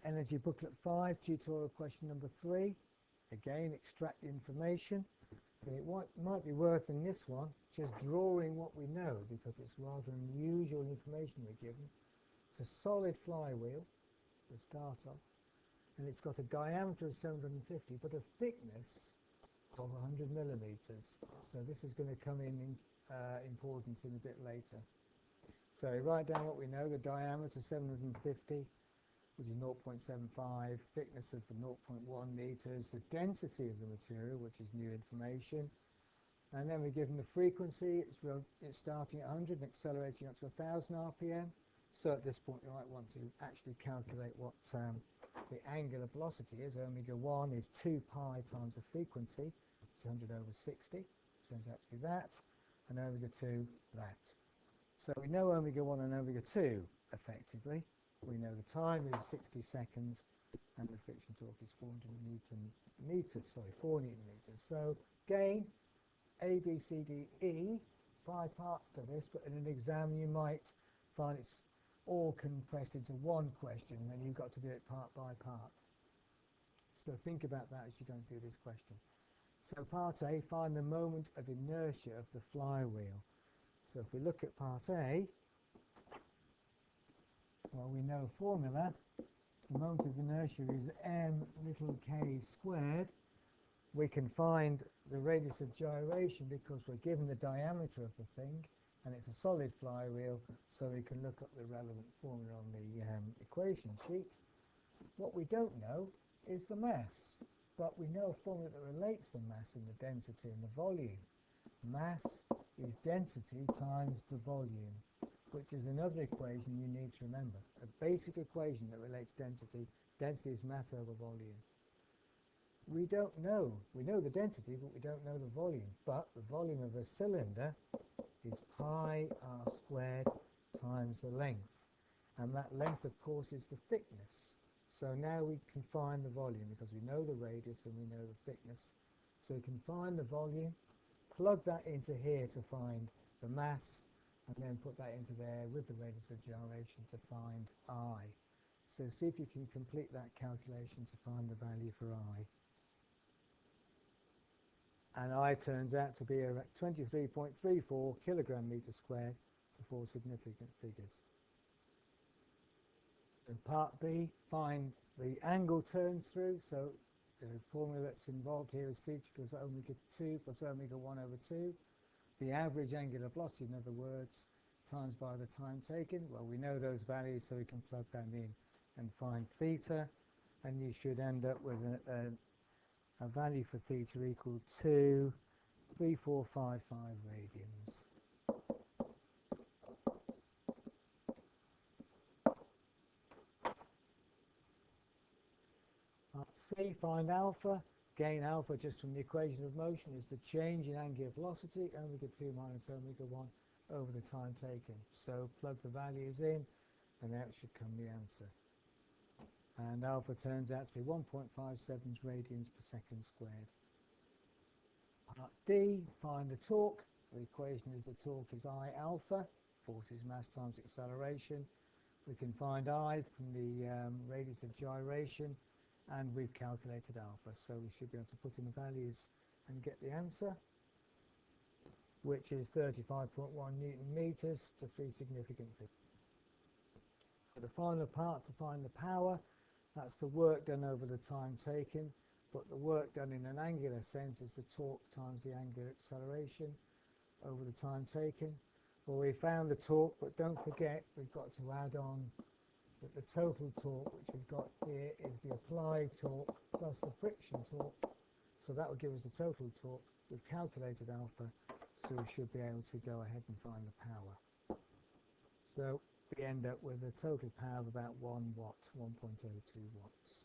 Energy Booklet 5, tutorial question number 3. Again, extract the information. But it might be worth in this one just drawing what we know, because it's rather unusual information we're given. It's a solid flywheel to start off, and it's got a diameter of 750 but a thickness of 100 millimeters. So this is going to come in importance in a bit later. So write down what we know: the diameter 750, which is 0.75, thickness of 0.1 meters, the density of the material, which is new information, and then we're given the frequency. It's starting at 100 and accelerating up to 1000 RPM. So at this point you might want to actually calculate what the angular velocity is. Omega 1 is 2 pi times the frequency, which is 100 over 60, turns out to be that, and omega 2 that. So we know omega 1 and omega 2 effectively. We know the time is 60 seconds and the friction torque is 4 newton meters. So again, A, B, C, D, E, 5 parts to this, but in an exam you might find it's all compressed into one question, and you've got to do it part by part. So think about that as you're going through this question. So part A, find the moment of inertia of the flywheel. So if we look at part A, well, we know the formula. The moment of inertia is m little k squared. We can find the radius of gyration because we're given the diameter of the thing, and it's a solid flywheel, so we can look up the relevant formula on the equation sheet. What we don't know is the mass, but we know a formula that relates the mass and the density and the volume. Mass is density times the volume, which is another equation you need to remember. A basic equation that relates density. Density is mass over volume. We don't know. We know the density, but we don't know the volume. But the volume of a cylinder is pi r squared times the length. And that length, of course, is the thickness. So now we can find the volume because we know the radius and we know the thickness. So we can find the volume, plug that into here to find the mass, and then put that into there with the radius of gyration to find I. So see if you can complete that calculation to find the value for I. And I turns out to be 23.34 kilogram meter squared for 4 significant figures. In part B, find the angle turns through. So the formula that's involved here is theta equals omega 2 plus omega 1 over 2. The average angular velocity, in other words, times by the time taken. Well, we know those values, so we can plug them in and find theta, and you should end up with a value for theta equal to 3455 radians. Part C, find alpha. Gain alpha just from the equation of motion is the change in angular velocity, omega 2 minus omega 1 over the time taken. So plug the values in and out should come the answer. And alpha turns out to be 1.57 radians per second squared. Part D, find the torque. The equation is the torque is I alpha, force is mass times acceleration. We can find I from the radius of gyration, and we've calculated alpha, so we should be able to put in the values and get the answer, which is 35.1 newton meters to 3 significant figures. For the final part, to find the power, that's the work done over the time taken, but the work done in an angular sense is the torque times the angular acceleration over the time taken. Well, we found the torque, but don't forget we've got to add on that the total torque, which we've got here, is the applied torque plus the friction torque. So that will give us the total torque. We've calculated alpha, so we should be able to go ahead and find the power. So we end up with a total power of about 1 watt, 1.02 watts.